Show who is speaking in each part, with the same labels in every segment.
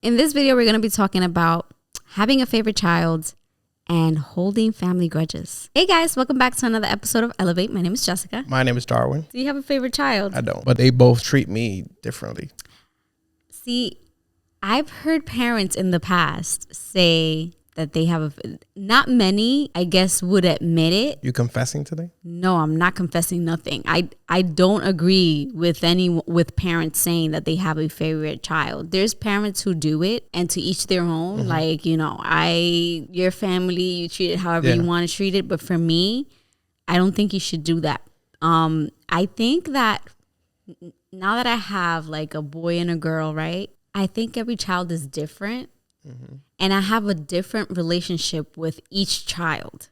Speaker 1: In this video, we're going to be talking about having a favorite child and holding family grudges. Hey guys, welcome back to another episode of Elevate. My name is Jessica.
Speaker 2: My name is Darwin.
Speaker 1: Do you have a favorite child?
Speaker 2: I don't, but they both treat me differently.
Speaker 1: See, I've heard parents in the past say that they have not many, I guess, would admit it.
Speaker 2: You confessing today?
Speaker 1: No, I'm not confessing nothing. I don't agree with parents saying that they have a favorite child. There's parents who do it, and to each their own. Mm-hmm. Like, your family, you treat it however you want to treat it. But for me, I don't think you should do that. I think that now that I have like a boy and a girl, right? I think every child is different. Mm-hmm. And I have a different relationship with each child.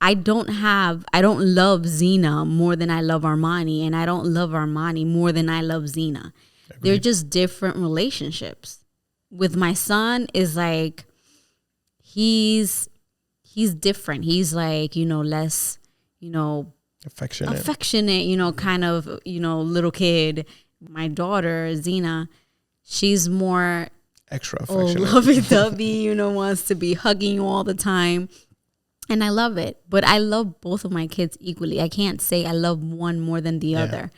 Speaker 1: I don't love Zena more than I love Armani, and I don't love Armani more than I love Zena. Agreed. They're just different relationships. With my son is like, he's different. He's like, less, affectionate, kind of, little kid. My daughter, Zena, she's more
Speaker 2: extra affectionate.
Speaker 1: Lovey-dovey, wants to be hugging you all the time. And I love it. But I love both of my kids equally. I can't say I love one more than the other.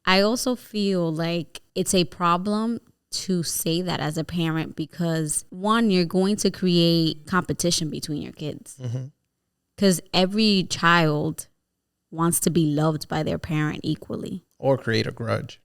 Speaker 1: I also feel like it's a problem to say that as a parent because, one, you're going to create competition between your kids. Because every child wants to be loved by their parent equally.
Speaker 2: Or create a grudge.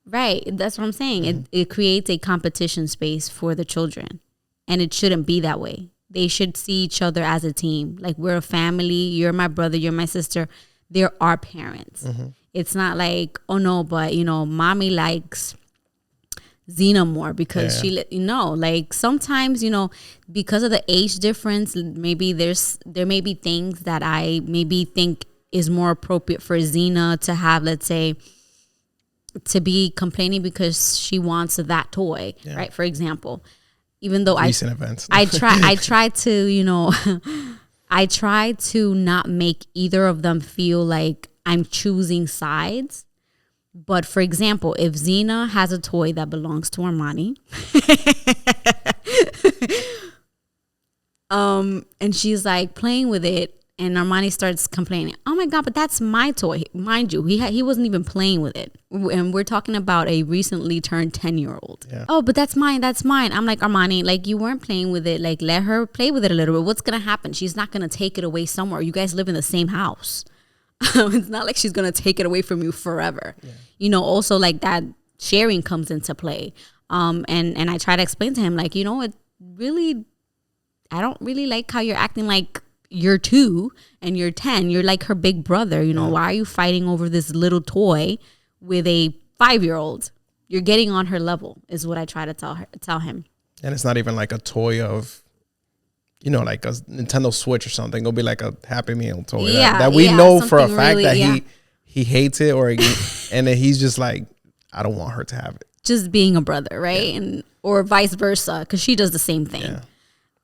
Speaker 1: Right. That's what I'm saying. Mm-hmm. It creates a competition space for the children. And it shouldn't be that way. They should see each other as a team. Like, we're a family. You're my brother. You're my sister. They're our parents. Mm-hmm. It's not like, oh, no, but, mommy likes Zena more because like sometimes, because of the age difference, maybe there may be things that I maybe think is more appropriate for Zena to have, let's say, to be complaining because she wants that toy, right? For example, even though
Speaker 2: recent events,
Speaker 1: I try to, I try to not make either of them feel like I'm choosing sides. But for example, if Zena has a toy that belongs to Armani, and she's like playing with it, and Armani starts complaining, oh my God, but that's my toy. Mind you, he wasn't even playing with it. And we're talking about a recently turned 10-year-old. Yeah. Oh, but that's mine. I'm like, Armani, like, you weren't playing with it. Like, let her play with it a little bit. What's going to happen? She's not going to take it away somewhere. You guys live in the same house. It's not like she's going to take it away from you forever. Yeah. Also like that sharing comes into play. And I try to explain to him, like, I don't really like how you're acting like you're 2 and you're 10. You're like her big brother. Why are you fighting over this little toy with a 5-year-old? You're getting on her level is what I try to tell him. And
Speaker 2: it's not even like a toy of, like a Nintendo Switch or something. It'll be like a Happy Meal toy that we know for a fact really, that he hates it and then he's just like, I don't want her to have it. Just being a brother, right? Yeah.
Speaker 1: Or vice versa, because she does the same thing. Yeah.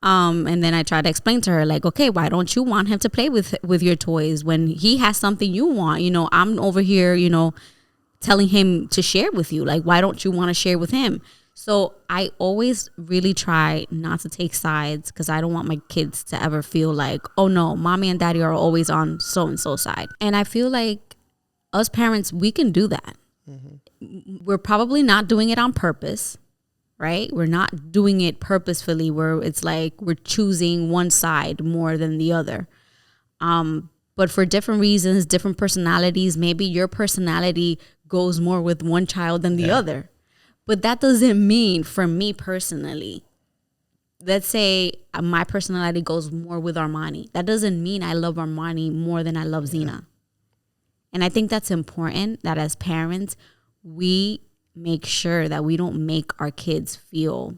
Speaker 1: And then I try to explain to her, like, okay, why don't you want him to play with your toys when he has something you want? I'm over here, telling him to share with you. Like, why don't you want to share with him? So I always really try not to take sides because I don't want my kids to ever feel like, oh no, mommy and daddy are always on so-and-so side. And I feel like us parents, we can do that. Mm-hmm. We're probably not doing it on purpose. Right? We're not doing it purposefully where it's like we're choosing one side more than the other. But for different reasons, different personalities, maybe your personality goes more with one child than the other. But that doesn't mean, for me personally, let's say my personality goes more with Armani. That doesn't mean I love Armani more than I love Zena. And I think that's important that as parents, we make sure that we don't make our kids feel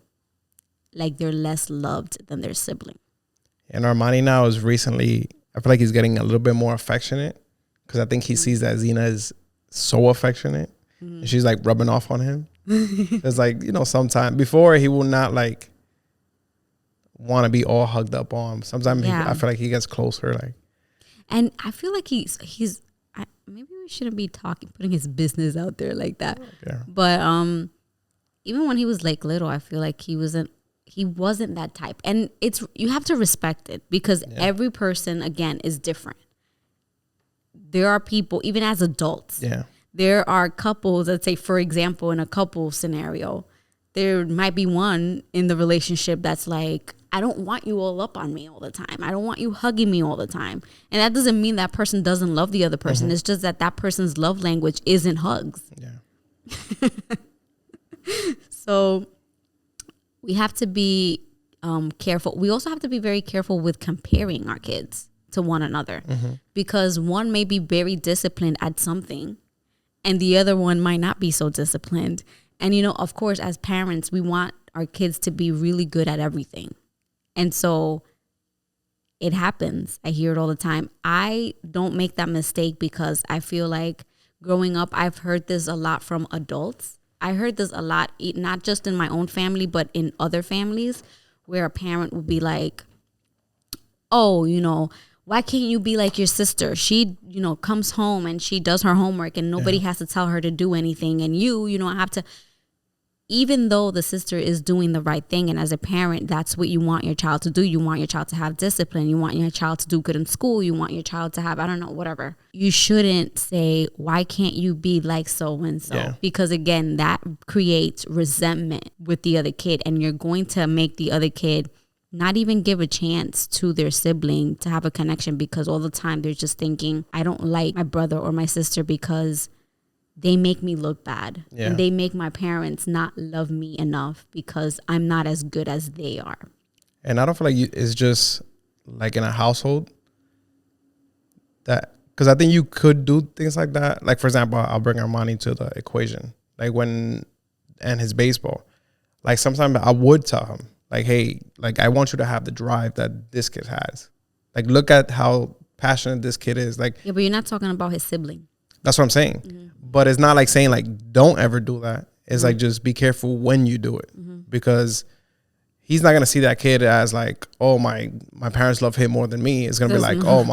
Speaker 1: like they're less loved than their sibling.
Speaker 2: And Armani now is recently, I feel like he's getting a little bit more affectionate because I think he sees that Zena is so affectionate and she's like rubbing off on him. It's like, sometimes before he will not like want to be all hugged up on. Sometimes I feel like he gets closer. Like,
Speaker 1: and I feel like he's maybe we shouldn't be putting his business out there like that. Yeah. But even when he was like little, I feel like he wasn't that type. And you have to respect it, because every person, again, is different. There are people, even as adults, there are couples, let's say, for example, in a couple scenario, there might be one in the relationship that's like, I don't want you all up on me all the time. I don't want you hugging me all the time. And that doesn't mean that person doesn't love the other person. It's just that person's love language isn't hugs. Yeah. So we have to be careful. We also have to be very careful with comparing our kids to one another, because one may be very disciplined at something and the other one might not be so disciplined. And, you know, of course, as parents, we want our kids to be really good at everything. And so it happens. I hear it all the time. I don't make that mistake, because I feel like growing up, I've heard this a lot from adults. I heard this a lot, not just in my own family, but in other families, where a parent would be like, oh, you know, why can't you be like your sister? She, you know, comes home and she does her homework and nobody has to tell her to do anything. And you know, have to, even though the sister is doing the right thing, and as a parent, that's what you want your child to do. You want your child to have discipline. You want your child to do good in school. You want your child to have, I don't know, whatever. You shouldn't say, why can't you be like so-and-so? Yeah. Because again, that creates resentment with the other kid, and you're going to make the other kid not even give a chance to their sibling to have a connection, because all the time they're just thinking, I don't like my brother or my sister because they make me look bad. Yeah. And they make my parents not love me enough because I'm not as good as they are.
Speaker 2: And I don't feel like it's just like in a household that, because I think you could do things like that. Like, for example, I'll bring Armani to the equation. Like and his baseball. Like, sometimes I would tell him, like, hey, like, I want you to have the drive that this kid has. Like, look at how passionate this kid is. Like,
Speaker 1: yeah, but you're not talking about his sibling.
Speaker 2: That's what I'm saying. Mm-hmm. But it's not like saying, like, don't ever do that. It's like, just be careful when you do it, because he's not going to see that kid as like, oh, my parents love him more than me. It's going to be like, oh,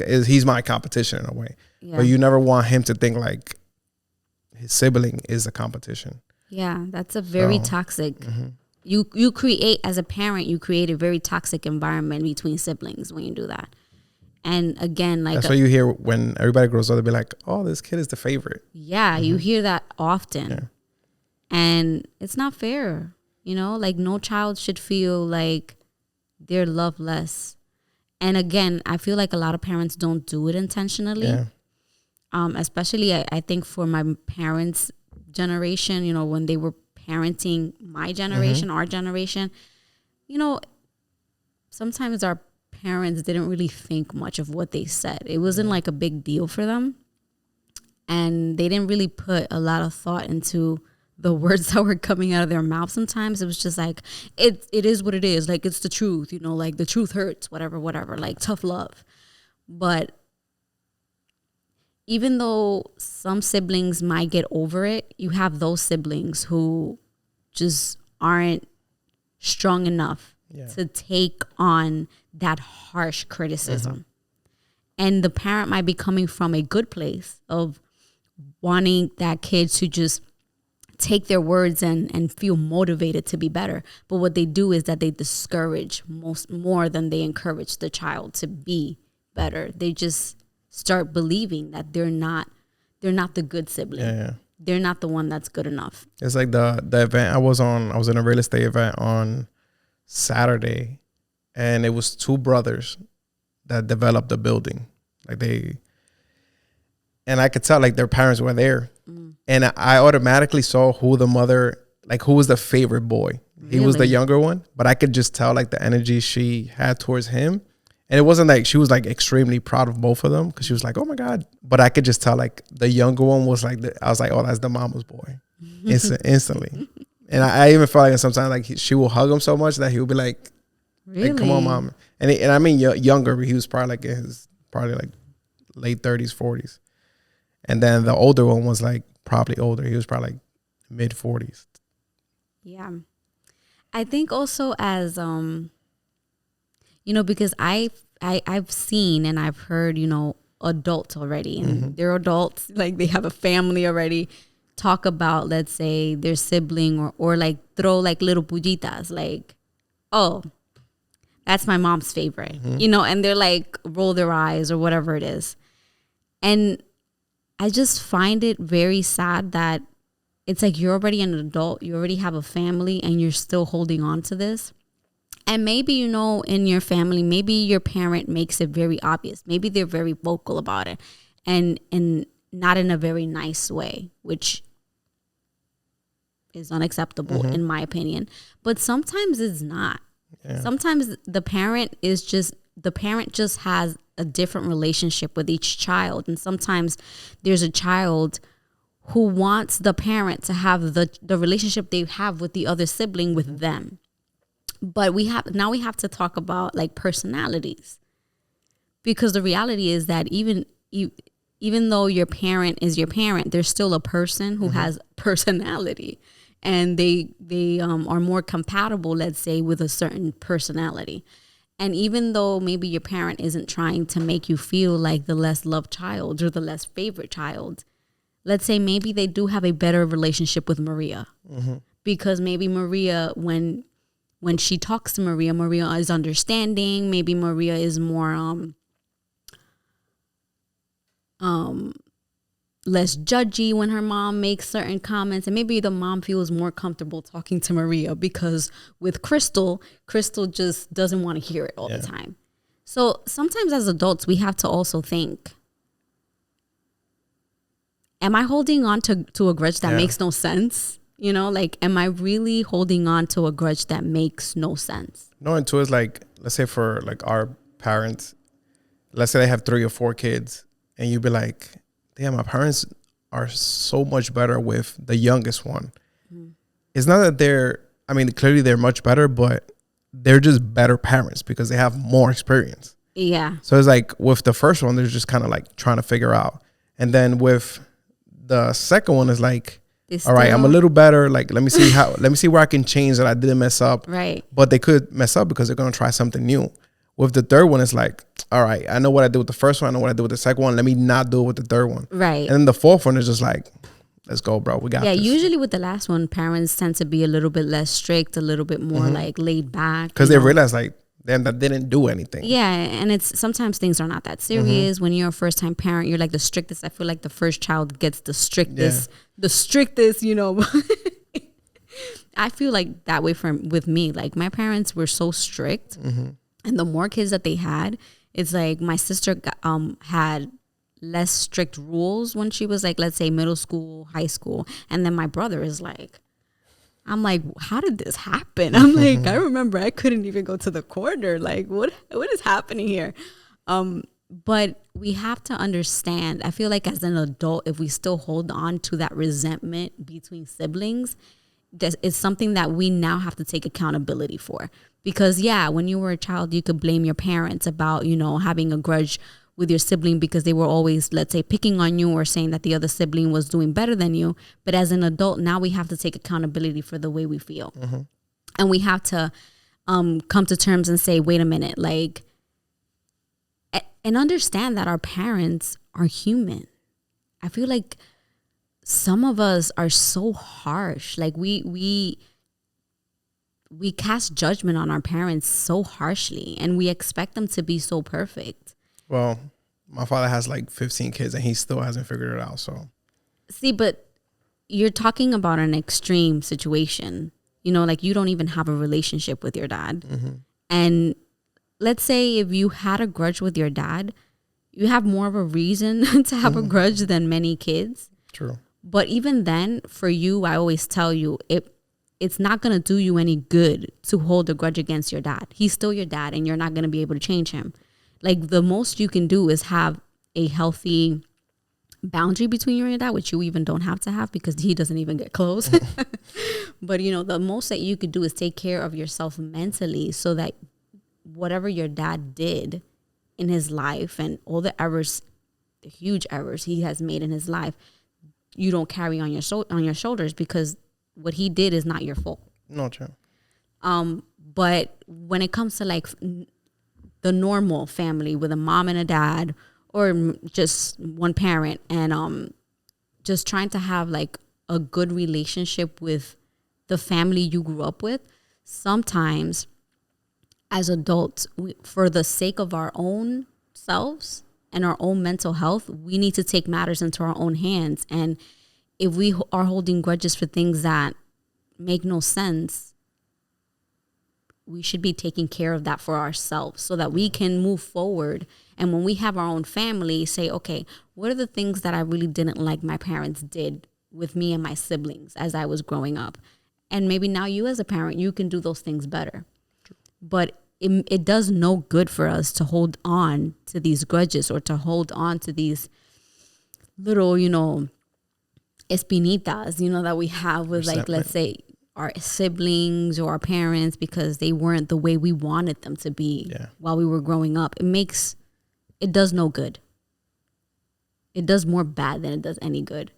Speaker 2: he's my competition in a way. Yeah. But you never want him to think like his sibling is a competition.
Speaker 1: Yeah, that's a very toxic. You create, as a parent, you create a very toxic environment between siblings when you do that. And again, like,
Speaker 2: that's what you hear when everybody grows up. They'll be like, oh, this kid is the favorite.
Speaker 1: Yeah, you hear that often. Yeah. And it's not fair. You know, like, no child should feel like they're loved less. And again, I feel like a lot of parents don't do it intentionally. Yeah. Especially, I think for my parents' generation, you know, when they were parenting my generation, our generation, you know, sometimes our parents didn't really think much of what they said. It wasn't like a big deal for them. And they didn't really put a lot of thought into the words that were coming out of their mouth. Sometimes it was just like, it is what it is. Like, it's the truth, you know, like, the truth hurts, whatever, like, tough love. But even though some siblings might get over it, you have those siblings who just aren't strong enough to take on that harsh criticism. And the parent might be coming from a good place of wanting that kid to just take their words and feel motivated to be better. But what they do is that they discourage more than they encourage the child to be better. They just start believing that they're not the good sibling. Yeah. They're not the one that's good enough.
Speaker 2: It's like the event I was in a real estate event on Saturday, and it was two brothers that developed the building. And I could tell, like, their parents were there. And I automatically saw who the mother, like, who was the favorite boy. Really? He was the younger one, but I could just tell, like, the energy she had towards him. And it wasn't like she was, like, extremely proud of both of them, because she was like, oh my God. But I could just tell, like, the younger one was like, I was like, oh, that's the mama's boy. Instantly. And I even felt like sometimes, like, she will hug him so much that he would be like, really? Like, come on, mom. And I mean, younger, but he was probably like in his like late 30s, 40s. And then the older one was like probably older. He was probably like mid 40s.
Speaker 1: Yeah. I think also as, you know, because I've seen and I've heard, you know, adults already, and they're adults, like, they have a family already, talk about, let's say, their sibling, or like throw like little pullitas, like, oh, that's my mom's favorite, you know, and they're like roll their eyes or whatever it is. And I just find it very sad that it's like you're already an adult, you already have a family, and you're still holding on to this. And maybe, you know, in your family, maybe your parent makes it very obvious. Maybe they're very vocal about it, and not in a very nice way, which is unacceptable in my opinion. But sometimes it's not. Yeah. Sometimes the parent just has a different relationship with each child. And sometimes there's a child who wants the parent to have the relationship they have with the other sibling with them. But we have to talk about like personalities, because the reality is that even though your parent is your parent, there's still a person who has personality, and they are more compatible, let's say, with a certain personality. And even though maybe your parent isn't trying to make you feel like the less loved child or the less favorite child, let's say maybe they do have a better relationship with Maria, because maybe Maria, when she talks to Maria is understanding. Maybe Maria is more less judgy when her mom makes certain comments, and maybe the mom feels more comfortable talking to Maria, because with Crystal just doesn't want to hear it all the time. So sometimes as adults, we have to also think, am I holding on to a grudge that makes no sense? You know, like, am I really holding on to a grudge that makes no sense?
Speaker 2: No, and two is like, let's say for like our parents, let's say they have 3 or 4 kids, and you'd be like, damn, my parents are so much better with the youngest one. It's not that clearly they're much better, but they're just better parents because they have more experience.
Speaker 1: Yeah.
Speaker 2: So it's like with the first one, they're just kind of like trying to figure out. And then with the second one is like, all right, I'm a little better. Like, let me see where I can change that I didn't mess up.
Speaker 1: Right.
Speaker 2: But they could mess up because they're going to try something new. With the third one, it's like, all right, I know what I did with the first one. I know what I did with the second one. Let me not do it with the third one.
Speaker 1: Right.
Speaker 2: And then the fourth one is just like, let's go, bro. We got this.
Speaker 1: Yeah, usually with the last one, parents tend to be a little bit less strict, a little bit more like laid back.
Speaker 2: Because they realize like, damn, that didn't do anything.
Speaker 1: Yeah, and it's sometimes things are not that serious. When you're a first time parent, you're like the strictest. I feel like the first child gets the strictest, you know. I feel like that way with me. Like my parents were so strict, and the more kids that they had, it's like my sister had less strict rules when she was like, let's say middle school, high school, and then my brother is like, I'm like, how did this happen? I'm like, I remember I couldn't even go to the corner. Like, what is happening here? But we have to understand, I feel like as an adult, if we still hold on to that resentment between siblings, it's something that we now have to take accountability for. Because, yeah, when you were a child, you could blame your parents about, you know, having a grudge with your sibling because they were always, let's say, picking on you or saying that the other sibling was doing better than you. But as an adult, now we have to take accountability for the way we feel. And we have to come to terms and say, wait a minute, like, and understand that our parents are human. I feel like some of us are so harsh. Like we cast judgment on our parents so harshly, and we expect them to be so perfect.
Speaker 2: Well, my father has like 15 kids and he still hasn't figured it out. So,
Speaker 1: see, but you're talking about an extreme situation. You know, like you don't even have a relationship with your dad. And let's say if you had a grudge with your dad, you have more of a reason to have a grudge than many kids.
Speaker 2: True.
Speaker 1: But even then, for you, I always tell you, it's not going to do you any good to hold a grudge against your dad. He's still your dad, and you're not going to be able to change him. Like, the most you can do is have a healthy boundary between you and your dad, which you even don't have to have because he doesn't even get close. But, you know, the most that you could do is take care of yourself mentally so that whatever your dad did in his life and all the errors, the huge errors he has made in his life, you don't carry on your shoulders, because what he did is not your fault.
Speaker 2: No, true.
Speaker 1: But when it comes to like the normal family with a mom and a dad, or just one parent, and just trying to have like a good relationship with the family you grew up with, sometimes as adults, for the sake of our own selves and our own mental health, we need to take matters into our own hands. And if we are holding grudges for things that make no sense, we should be taking care of that for ourselves so that we can move forward. And when we have our own family, say, okay, what are the things that I really didn't like my parents did with me and my siblings as I was growing up? And maybe now you as a parent, you can do those things better. But it does no good for us to hold on to these grudges or to hold on to these little, espinitas, that we have with, like, let's say, our siblings or our parents, because they weren't the way we wanted them to be while we were growing up. It does no good. It does more bad than it does any good.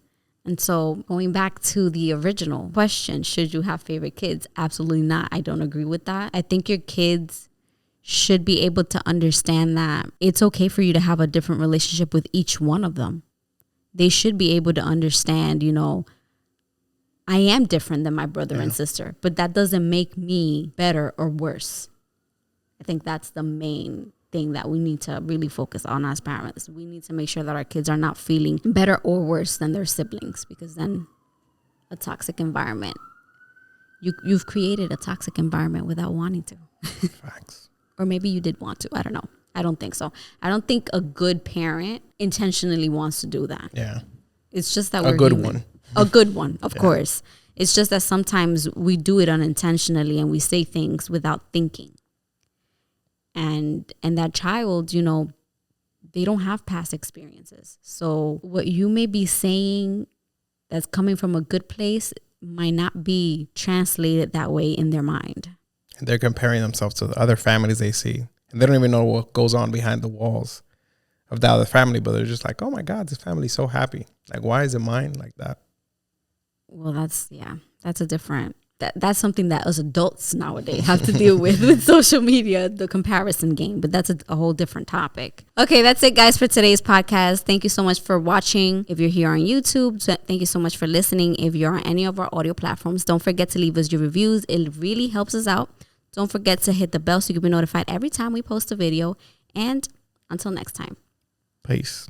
Speaker 1: And so going back to the original question, should you have favorite kids? Absolutely not. I don't agree with that. I think your kids should be able to understand that it's okay for you to have a different relationship with each one of them. They should be able to understand, I am different than my brother and sister, but that doesn't make me better or worse. I think that's the main thing that we need to really focus on as parents. We need to make sure that our kids are not feeling better or worse than their siblings, because then a toxic environment, you've created a toxic environment without wanting to.
Speaker 2: Facts.
Speaker 1: Or maybe you did want to. I don't know. I don't think so. I don't think a good parent intentionally wants to do that.
Speaker 2: Yeah.
Speaker 1: It's just that
Speaker 2: we're a good human. One.
Speaker 1: A good one, of course. It's just that sometimes we do it unintentionally and we say things without thinking. And that child, they don't have past experiences. So what you may be saying that's coming from a good place might not be translated that way in their mind.
Speaker 2: And they're comparing themselves to the other families they see. And they don't even know what goes on behind the walls of the other family, but they're just like, oh my God, this family's so happy. Like, why is it mine like that?
Speaker 1: Well, that's a different, that's something that us adults nowadays have to deal with social media, the comparison game, but that's a whole different topic. Okay, that's it, guys, for today's podcast. Thank you so much for watching. If you're here on YouTube, thank you so much for listening. If you're on any of our audio platforms, don't forget to leave us your reviews. It really helps us out. Don't forget to hit the bell so you can be notified every time we post a video. And until next time.
Speaker 2: Peace.